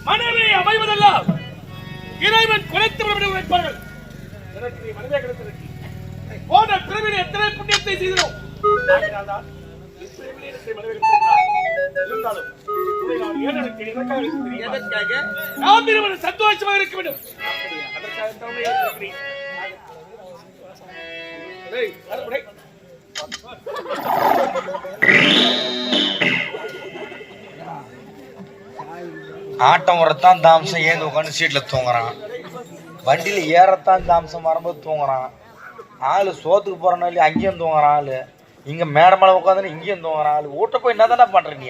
மனைவி அமைவதெல்லாம் இறைவன் குறைத்து வைப்பார்கள். எனக்கு மனைவியை கிடைத்ததற்கு போன பிறவியில் எத்தனை புண்ணியத்தை செய்தோம். நாம் இருவரும் சந்தோஷமாக இருக்க வேண்டும். ஆட்டம் வரத்தான் தாம்சம் ஏந்து உட்காந்து சீட்ல தூங்குறான். வண்டியில ஏறத்தான் தாம்சம் வரும்போது தூங்குறான். ஆளு சோத்துக்கு போறனால இல்லையா அங்கேயும் தூங்குறான். ஆளு இங்க மேட மேல உட்காந்து இங்கேயும் தூங்குறான். ஆளு வீட்டை போய் என்ன தானே பண்ற நீ?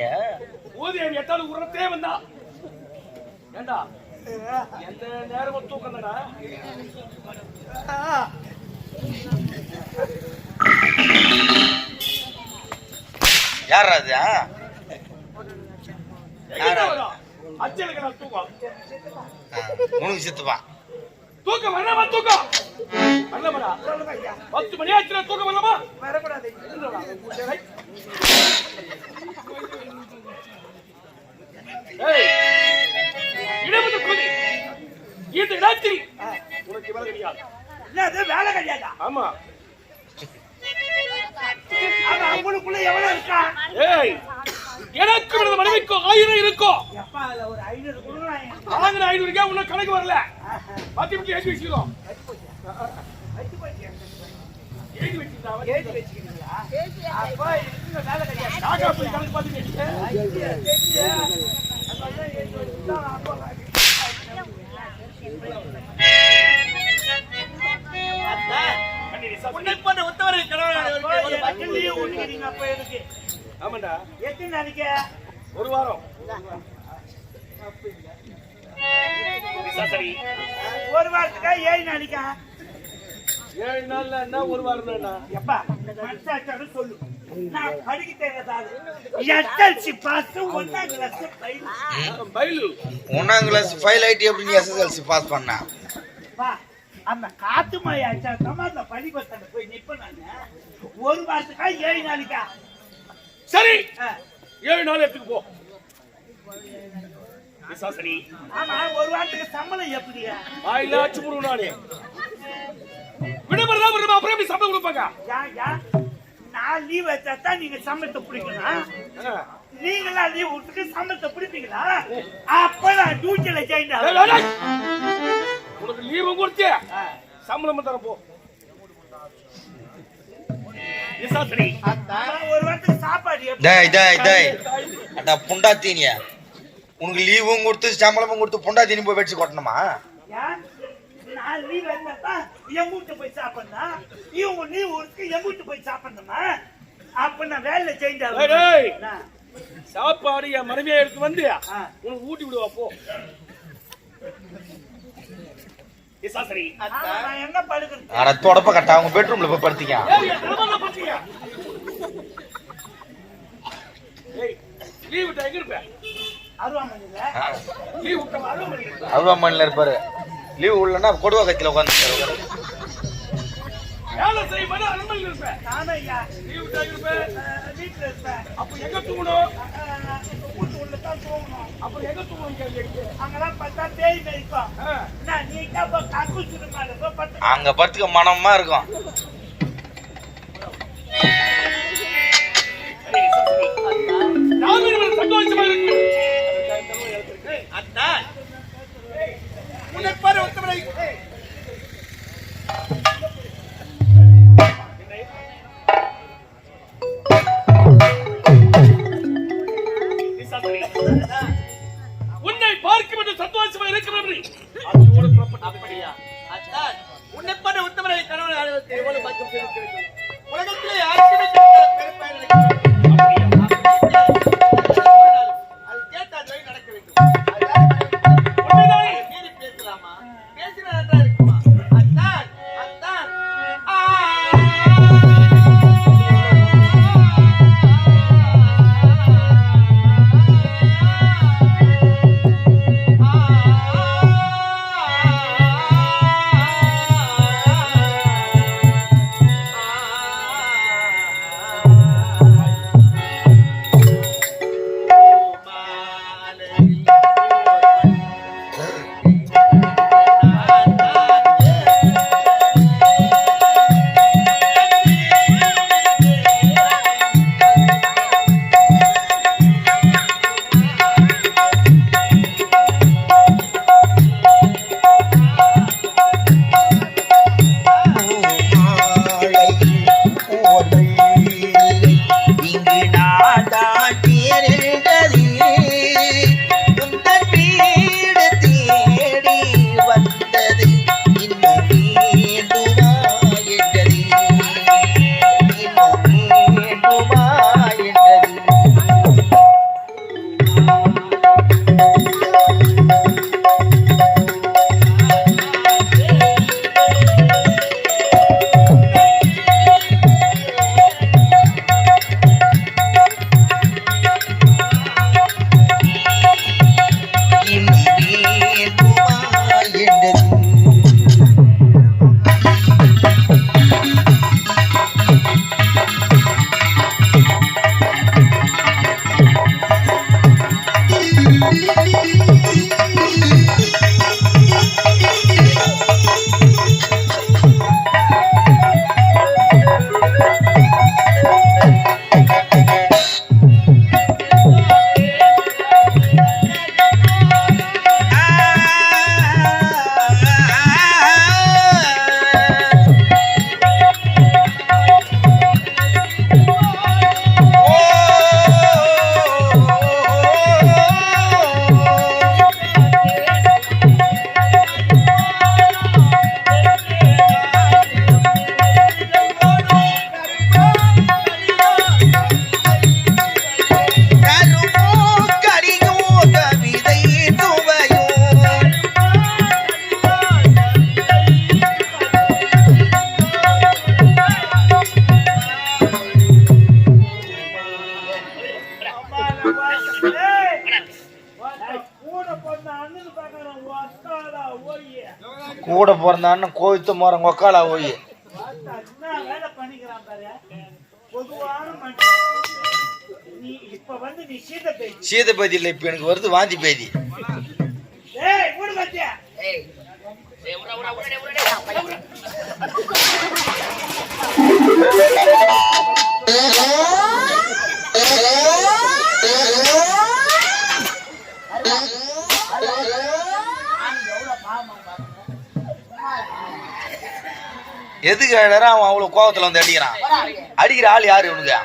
யார் அது? உனக்கு சித்துப்பா தூக்கம் வரலாமா? தூக்கம் வரலாமா? 10 மணி ஆச்சு. தூக்கம் வரலாமா? வரக்கூடாது. இடமுது கொதி இந்த ராத்திரி உனக்கு வேலை கிடையாது. என்ன வேலை கிடையாதா? ஆமா. அவனுக்குள்ள எவ்வளவு இருக்கா? ஏய், எனக்கு விட மனைவிக்கு 1000 இருக்கும். எப்பா அதுல ஒரு 500 கொடுறாங்க. 500 இருக்கே, உன்ன கணக்கு வரல. பாத்தி விட்டு ஏசி வச்சிரோம். ஏசி வச்சிட்டாவா? ஏசி வச்சிட்டீங்களா? அப்பா இந்த வேலை கிடையாது. காகா போய் கணக்கு பாத்துங்க. அதனால ஏசி வச்சிட்டா அப்பா உன்னை போன்ற ஒத்தவரை கடவுள் பக்கத்திலேயே ஊட்டிக்கிறீங்க. அப்ப எனக்கு ஆமாண்டா. எத்தனை நாளைக்கு? ஒரு வாரம். சரி, ஒரு வாரத்துக்கா 7 நாளைக்கா? 7 நாள்ல என்ன ஒரு வாரம் தானா? எப்பா மனசாச்சாரு சொல்லு. நான் படிக்க தெரியாதாது. எஸ்எல்சி பாஸ் 1ஆம் கிளாஸ் ஃபெயில். ஃபெயில் 1ஆம் கிளாஸ் ஃபெயில் ஆயிட்டு எப்படி நீ எஸ்எல்சி பாஸ் பண்ண? வா அந்த காத்து மாயாச்சா சமாத படிபத்தன போய் நிப்ப நானே. ஒரு வாரத்துக்கா 7 நாளைக்கா? சரி 7 நாள் எடுத்துக்கு போ. சரி. ஆமா, ஒரு வாரத்துக்கு சம்பளம் எப்படியா? 100000 முருனானே. விடுபறதா விடுமா அப்புறம் எப்படி சம்பளம் கொடுப்பாங்க? யா 4 நான் லீவ் வச்சா தான் நீங்க சம்பளத்தை பிடிக்கணும். நீங்களா லீவ் விட்டுட்டு சம்பளத்தை பிடிப்பீங்களா? அப்ப நான் டியூட்டில ஜாயின் ஆகிறேன். உனக்கு லீவு கொடுத்து சம்பளம் தர போ. ஒரு வாரத்துக்கு சாப்பாடு டேய் டேய் டேய் அட புண்டா தீனிய உனக்கு லீவும் கொடுத்து சம்பளமும் கொடுத்து புண்டா தீனி போய் வெச்சு கொட்டணுமா? நான் லீவ் வந்தா என் வீட்டு போய் சாப்பிடணும், இவங்க லீவ் விட்டு என் வீட்டு போய் சாப்பிடணுமா? அப்ப நான் வேலை சேஞ்ச் ஆகும். சாப்பாடு என் மனைவியா எடுத்து வந்து உனக்கு ஊட்டி விடுவா போ. எங்க படுக்கிறது? அட தொடப்ப கட்ட அவங்க பெட்ரூம்ல போய் படுத்திக்க. அருவாமணில இருப்பாரு. லீவ் உள்ளனா கொடுவா கத்தில உட்கார்ந்து வேலை செய்யணும். அனுமதி இருப்பேன். நானே ஐயா லீவ் இருப்பேன். வீட்டுல இருப்பேன். அப்ப எங்க தூங்கணும்? வீட்டு உள்ளதான் தூங்கணும். அப்புறம் எங்க தூங்கணும் கேள்வி? அங்கெல்லாம் பார்த்தா பேய் மேய்க்கும். நான் நீட்டா போய் கக்கு சுடுமா அங்க படுத்துக்க மனமா இருக்கும். சந்தோஷமா இருக்கு. அதான் உனக்கு பாரு ஒத்தமலை. உன்னை பார்க்கும் என்று சந்தோஷமா இருக்கிற அப்படியா? அதான் உன்னை பாரு ஒத்தமலை கணவன் உலகத்திலே யாருக்குமே கூட பிறந்தான்னு கோவித்து மரம் கொக்காலா போய் வேலை பண்ணிக்கிறான் பாரு. பொதுவான மனுஷன். நீ இப்ப வந்து நீ சீத பேதி இல்ல, இப்ப எனக்கு வருது வாந்தி பேதி. ஏய் ஊடு மத்தியா ஏய் ஏய் எதுக்கு அழற? அவன் அவ்வளவு கோபத்துல வந்து அடிக்கிறான். அடிக்கிற ஆள் யாரு இவனுக்கு?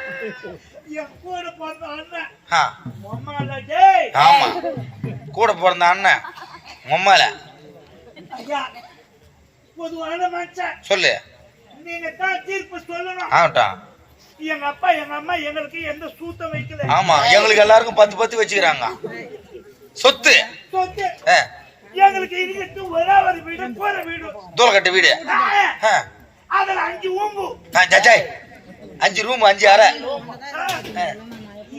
ஆமா, கூட பிறந்த அண்ணன் உம்மால. சொல்லு. நீங்க தான் தீர்ப்பு சொல்லணும். ஆகட்டும். எங்க அப்பா எங்க அம்மா எங்களுக்கு எந்த சூத்தம் வைக்கல. ஆமா, எங்களுக்கு எல்லாருக்கும் 10 வச்சுக்கிறாங்க சொத்து. எங்களுக்கு இருக்கிறது ஒரே ஒரு வீடு, போற வீடு, தூளக்கட்டு வீடு. அதுல 5 ஊம்பு, 5 ரூம், 5 அறை.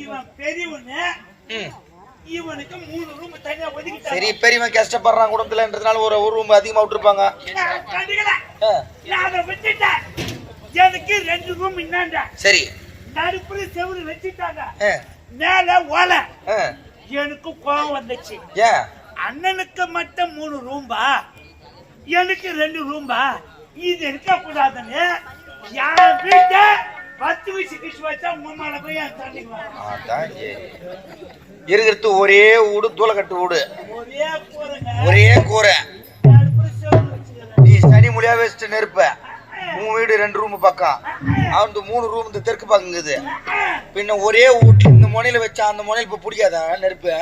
இவன் பெரியவனு, இவனுக்கு 3 ரூம் தனியா ஒதுக்கிட்டாங்க. சரி, பெரியவன் கஷ்டப்படுறான் குடும்பத்துலன்றதுனால ஒரு ரூம் அதிகமா விட்டுருப்பாங்க. அதை விட்டுட்டேன். எனக்கு 2 ரூம் இன்னாண்டா. சரி, நடுப்புல செவுரு வச்சுட்டாங்க, மேல ஓலை. எனக்கு கோவம் வந்துச்சு. ஏன் அண்ணனுக்கு மட்டும் 3 ரூம்பா, எனக்கு 2 ரூம்பா, இது இருக்க கூடாதுன்னு என் வீட்டை 10 வச்சு வச்சா உமால போய் என் தண்ணிக்குவாங்க. இருக்கிறது ஒரே வீடு, தூளக்கட்டு வீடு, ஒரே கூரைங்க, ஒரே கூரை. நீ சனி மொழியா வச்சுட்டு நெருப்ப. உன் வீடு 2 ரூம் பக்கம், அவன் 3 ரூம் இந்த தெற்கு பக்கங்குது. பின்ன ஒரே வீட்டுல இந்த முனையில வச்சா அந்த முனையில இப்ப பிடிக்காதா நெருப்பு?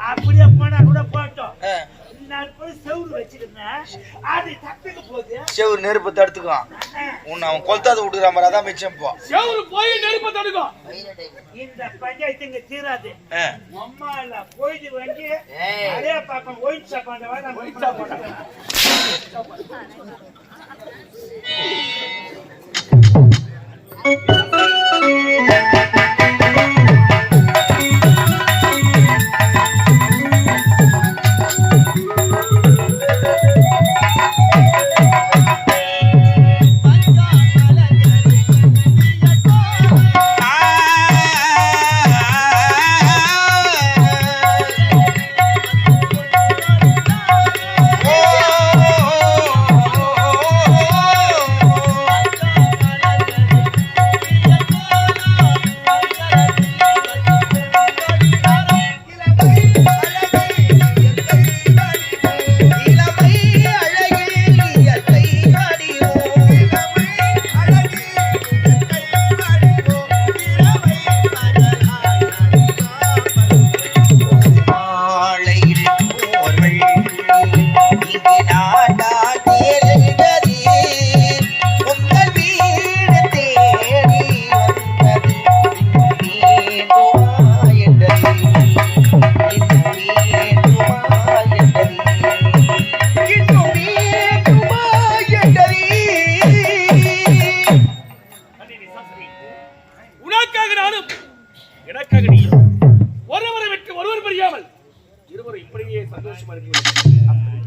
அப்படியே போனா கூட போட்டோம். செவுரு நெருப்பு தடுத்துக்கும். உன்னை அவன் கொளுத்தாத விடுற மாதிரி அதான் மிச்சம். இப்போ செவுரு போய் நெருப்பு தடுக்கும். இந்த பஞ்சாயத்து இங்க தீராது. அம்மால போயிட்டு வந்து அதே பாப்பா ஒயின் சாப்பாடு ஒயின் சாப்பாடு.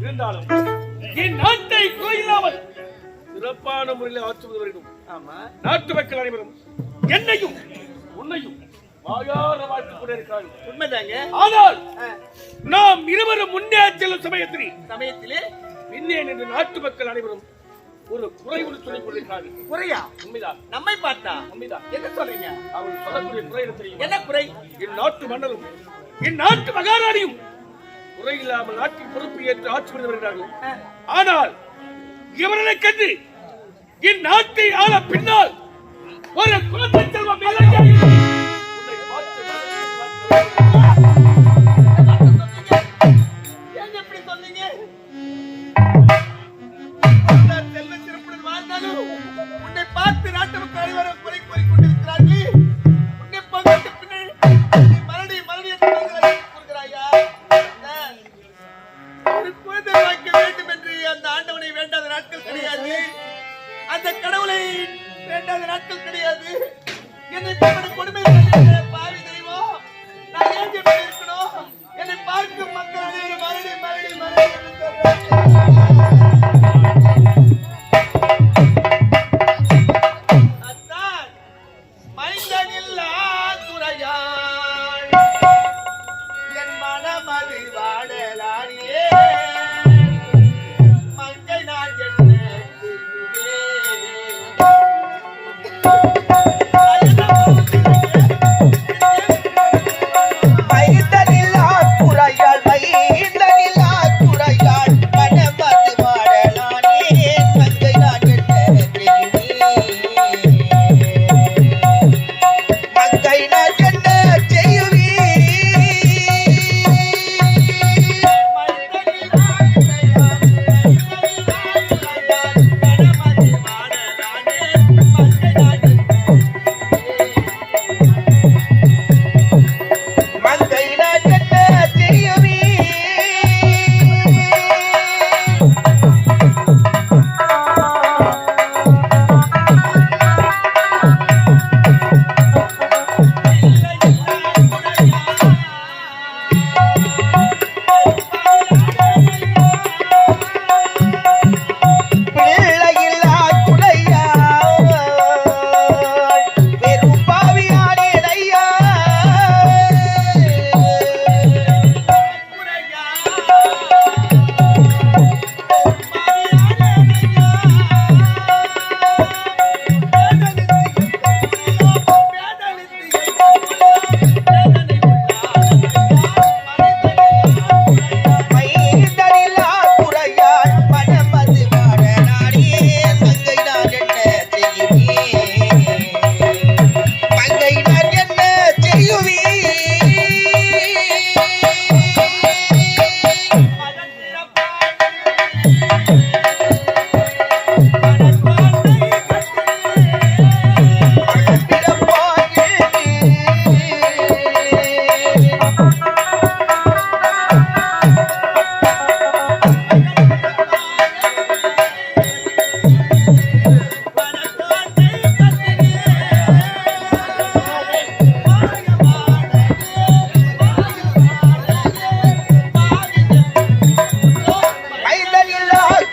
இருந்தாலும் என் நாட்டை குறையில்லாமல் சிறப்பான முறையில் ஆற்றுவது வேண்டும். நாட்டு மக்கள் அனைவரும் என்னையும் உன்னையும் வாயார வாழ்த்துக் கொண்டிருக்கிறார்கள். உண்மைதாங்க. ஆனால் நாம் இருவரும் முன்னே செல்லும் சமயத்திலே பின்னே நின்று நாட்டு மக்கள் அனைவரும் ஒரு குறை ஒன்று சொல்லிக் கொண்டிருக்கிறார்கள். குறையா? உண்மைதான். நம்மை பார்த்தா உண்மைதான். என்ன சொல்றீங்க? அவர்கள் சொல்லக்கூடிய குறை தெரியும். என்ன குறை? என் நாட்டு மன்னரும் என் நாட்டு மகாராணியும் குறை இல்லாமல் நாட்டின் பொறுப்பு ஏற்று ஆட்சி புரிந்து வருகிறார்கள். ஆனால் இவர்களை கண்டு என் நாட்டை ஆள பின்னால் ஒரு குலத்தை செல்வம் இலங்கை உன்னை பார்த்து நாட்டு மக்கள் அனைவரும் குறை கூறி கொண்டிருக்கிறார்கள். உன்னை பார்த்து மறுபடி கூறுகிறாயா? ஒரு குழந்தை வாய்க்க வேண்டும் என்று அந்த ஆண்டவனை வேண்டாத நாட்கள் கிடையாது, அந்த கடவுளை வேண்டாத நாட்கள் கிடையாது. என்னை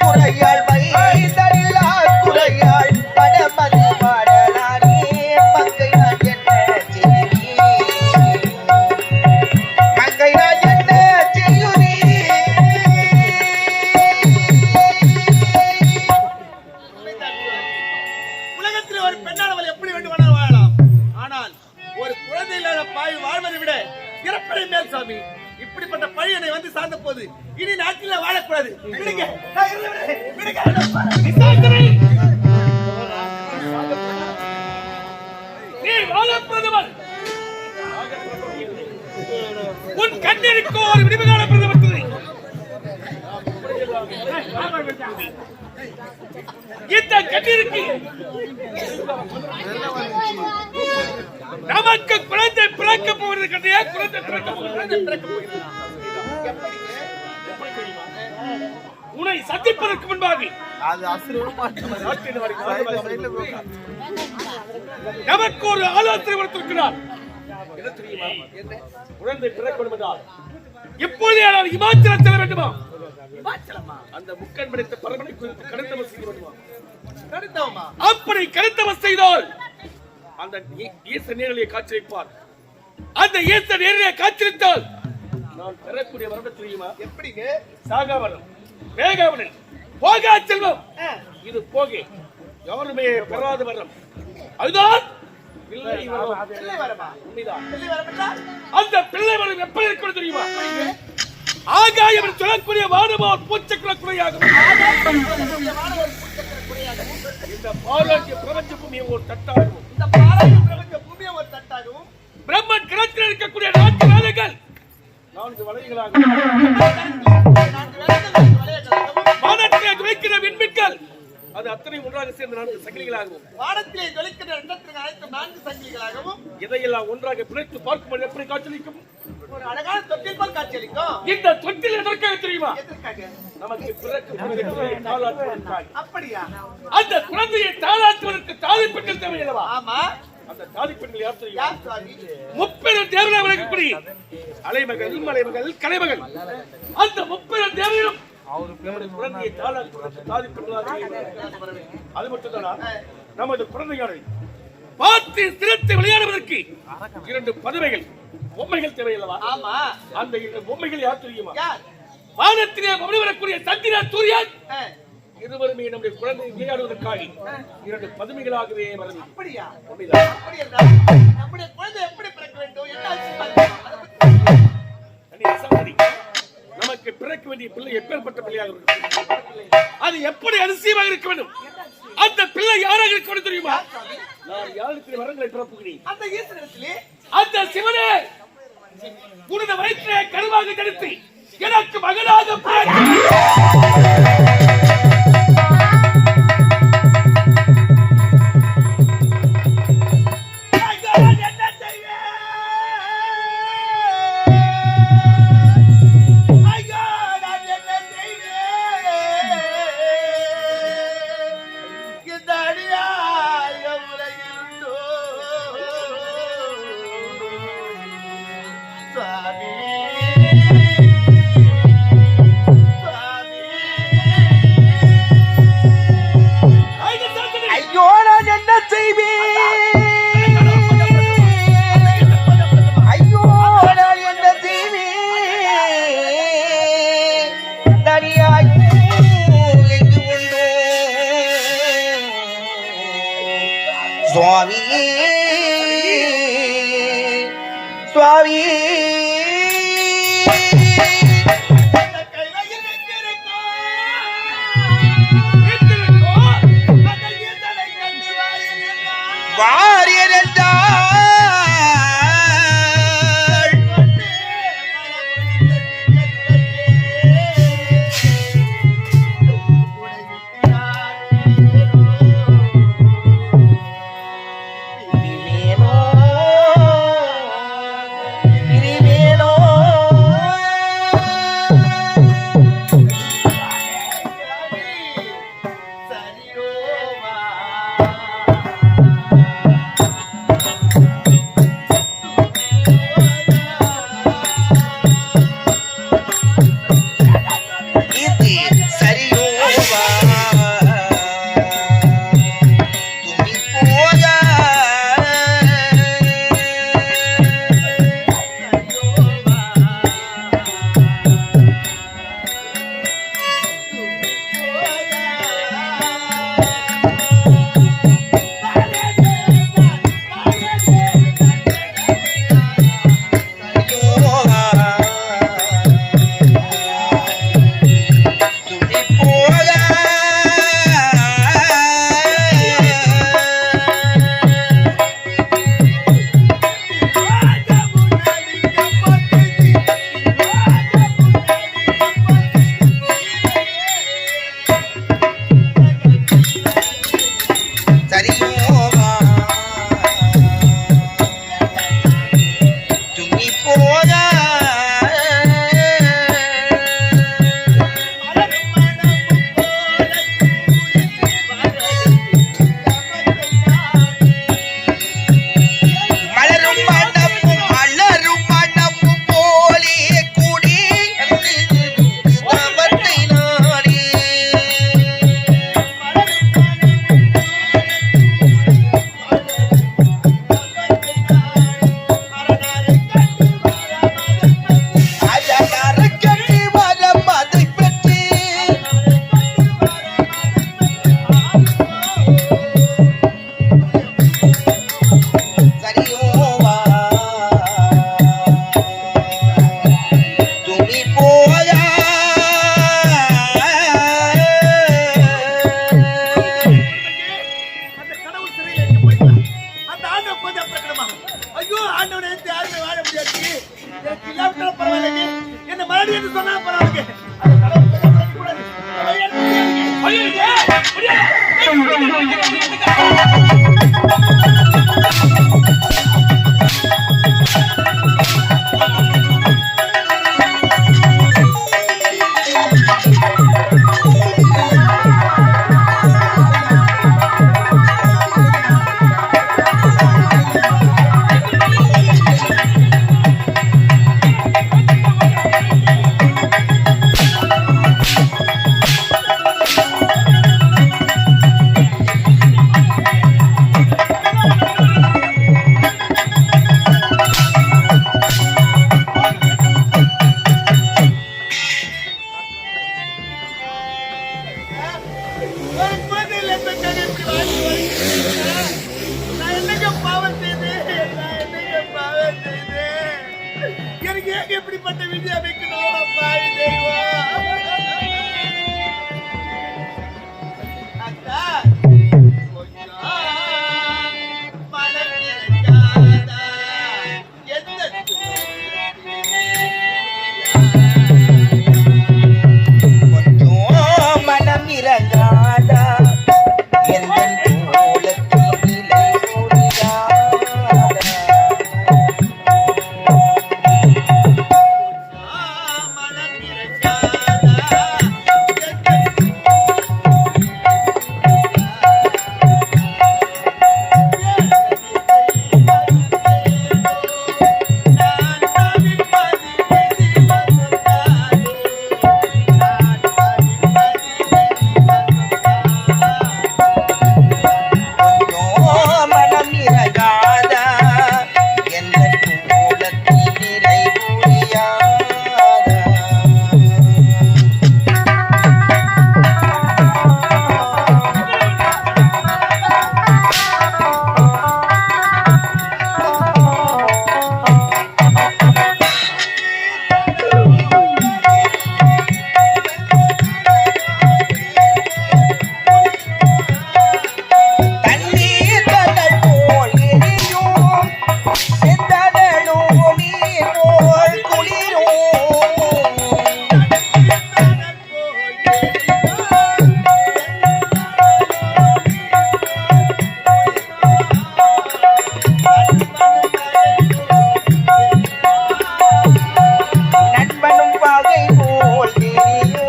குறையாள் வைத்தறியா குறையாள் படமதி பாடலானே மங்கை நான் என்ன செய்யுனி மங்கை நான் என்ன செய்யுனி உலகத்தில் ஒரு பெண்ணானவள் எப்படி வேண்டுமானால் வாழலாம். ஆனால் ஒரு குழந்தை இல்லாத பாய் வாழ்வதை விட இறப்பதை மேல் சாமி. இப்படிப்பட்ட பழி என்னை வந்து சார்ந்த போது இனி நாட்டில் வாழக்கூடாது. விடுங்க. விடுங்க. நீ வாழப்பிரதமர் உன் கண்ணிற்கு ஒரு விடுமுகால பிரதமர் இந்த கண்ணிற்கு நமக்கு குழந்தை பிறக்க போகிறது கண்டையா குழந்தை பிறக்க போகிறது உன்னை சந்திப்பதற்கு முன்பாக நமக்கு ஒரு ஆலோசனை கொடுத்திருக்கிறார். என்ன தெரியுமா? குழந்தை பிறக்க வேண்டும் என்றால் இப்போதே நான் இமாச்சலம் செல்ல வேண்டுமா? அந்த முக்கன் படைத்த பரமனை குறித்து கருத்தவம் செய்ய வேண்டுமா? அப்படி கருத்தவம் செய்தால் அந்த ஈச நேரலையை காட்சியளிப்பார். அந்த ஈச நேரலையை காட்சியளித்தால் நான் பெறக்கூடிய வரம்பு தெரியுமா? எப்படிங்க? சாகாவரம் வேகாவனன் போகா செல்வம் இது போகே யாருமே பெறாத வரம். அதுதான் பிள்ளை வரமா? உண்மைதான். அந்த பிள்ளை வரம் எப்படி இருக்கிறது தெரியுமா? ஆகாயம் சொல்லக்கூடிய வானவோர் பூச்சக்கர குறையாகும். இந்த பாலாக்கிய பிரபஞ்ச பூமியை ஒரு தட்டாகவும் பிரம்மன் கிரகத்தில் இருக்கக்கூடிய 4 வேலைகள் 4 வளையங்களாக வானத்திலே துளைக்கிற விண்மீன்கள் அது அத்தனை ஒன்றாக சேர்ந்த 4 சங்கிலிகளாகவும் வானத்திலே ஜொலிக்கிற எண்ணத்திற்கு அனைத்து 4 சங்கிலிகளாகவும் இதையெல்லாம் ஒன்றாக பிணைத்து பார்க்கும்போது எப்படி காட்சியளிக்கும்? ஒரு அழகான தொட்டில் போல் காட்சியளிக்கும். இந்த தொட்டில் எதற்காக தெரியுமா? எதற்காக? நமக்கு பிறக்க தாளாற்றுவதற்காக. அப்படியா? அந்த குழந்தையை தாளாற்றுவதற்கு தாதி பெண்கள் தேவையில்லவா? ஆமா. அந்த தாதி பெண்கள் யார் தெரியுமா? யார் சுவாமி? முப்பெரும் தேவனை வழங்கக்கூடிய அலைமகள் மலைமகள் கலைமகள். அந்த முப்பெரும் தேவனும் நம்முடைய குழந்தையை தாளாற்றுவதற்கு தாதி பெண்களாக. அது மட்டும்தானா? நமது குழந்தைகளை பார்த்து சிரித்து விளையாடுவதற்கு 2 பதுமைகள் பொம்மைகள் தேவையில்லவா? ஆமா. அந்த 2 பொம்மைகள் யார் தெரியுமா? யார்? வானத்திலே வரக்கூடிய சந்திரன் சூரியன் இருவருமே நம்முடைய குழந்தையை விளையாடுவதற்காக 2 பதுமைகளாகவே வருது. அப்படியா? உண்மைதான். அப்படி என்றால் நம்முடைய குழந்தை எப்படி பிறக்க வேண்டும்? என்ன சகோதரி, நமக்கு பிறக்க வேண்டிய பிள்ளை எப்பேற்பட்ட பிள்ளையாக இருக்கும்? அது எப்படி அதிசயமாக இருக்க வேண்டும்? அந்த பிள்ளை யாராக இருக்க வேண்டும் தெரியுமா? நான் யாருக்கு வரங்களை பிறப்புகிறேன். அந்த ஈஸ்வரத்திலே அந்த சிவனே உனது வயிற்றிலே கருவாக தடுத்து எனக்கு மகனாக சுவாமி சுவாமி வாரியர் ஒரு குழந்தையில பெற்றாங்க இப்படி வாழ்க்கை வாழ்க்கை. நான் என்னங்க பாவம் செய்தேன்? நான் என்னங்க பாவம் செய்தேன்? எனக்கு ஏங்க இப்படிப்பட்ட விதி அமைக்கணும்? பாவி தெய்வம். அக்கா, கொஞ்சம் மனம் இறங்காதா? எந்த கொஞ்சம் மனம் இறங்காதா எந்தன் கோலத்தில் நிலை முடியாதா மனம் இறங்காதா? கொஞ்சம் மனம் இறங்காதா எந்தன் கோலத்தில் நிலை முடியாதா தண்ணீர் கடல் போல் எரியும் செந்தடலும் நீர் போல் குளிரும் நண்பனும் பகை போல் தெரியும்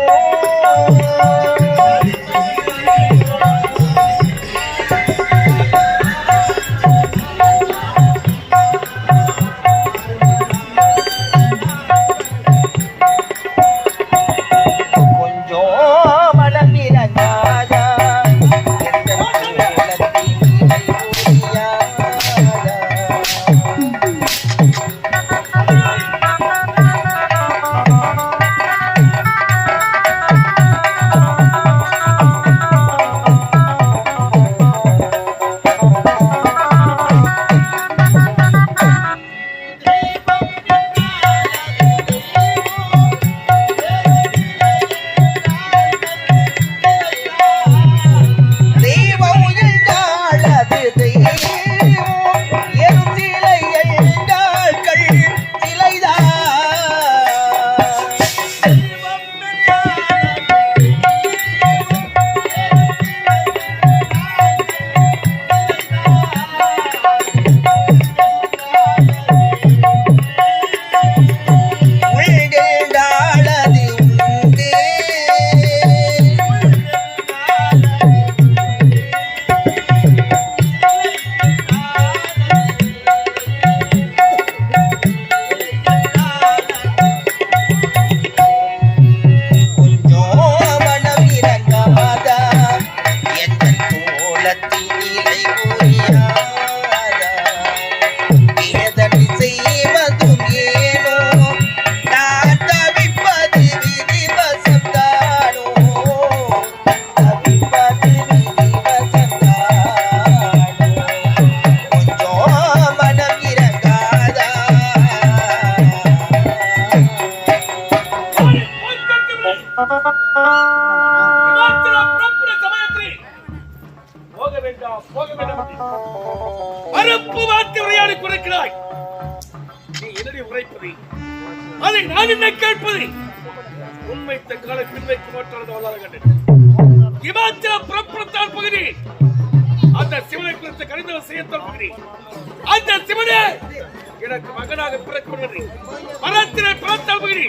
கொஞ்சம் மனம் இறங்காதா எந்தன் கோலத்தில் நிலை முடியாதா தெய்வம் எழுந்தாள் அது தெய்வம் எரும் சிலை எழுந்தாள்கள் சிலைதான் உள்கெழுந்தாள் அது உண்டே கொஞ்சம் மனம் இறங்காதா எந்தன் கோலத்தில் நிலை புரியாதா வேதனை செய்வதும் ஏனோ நான் தவிப்பது விதிவசம்தானோ தவிப்பது விதிவசம்தானோ கொஞ்சம் மனம் இறங்காதா போக வேண்டாம் போக வேண்டாம் என்று மறுப்பு வார்த்தை உரையாடி குறைக்கிறாய். நீ என்னடி உரைப்பது? அதை நான் என்ன கேட்பது? உண்மை தக்கால பின்வைக்கு மாற்றாத வல்லார கண்டேன். இமாச்சல புறப்புறத்தான் பகுதி அந்த சிவனை குறித்து கணிதம் செய்யத்தான் பகுதி அந்த சிவனே எனக்கு மகனாக பிறக்க மரத்திலே பிறத்தால் பகுதி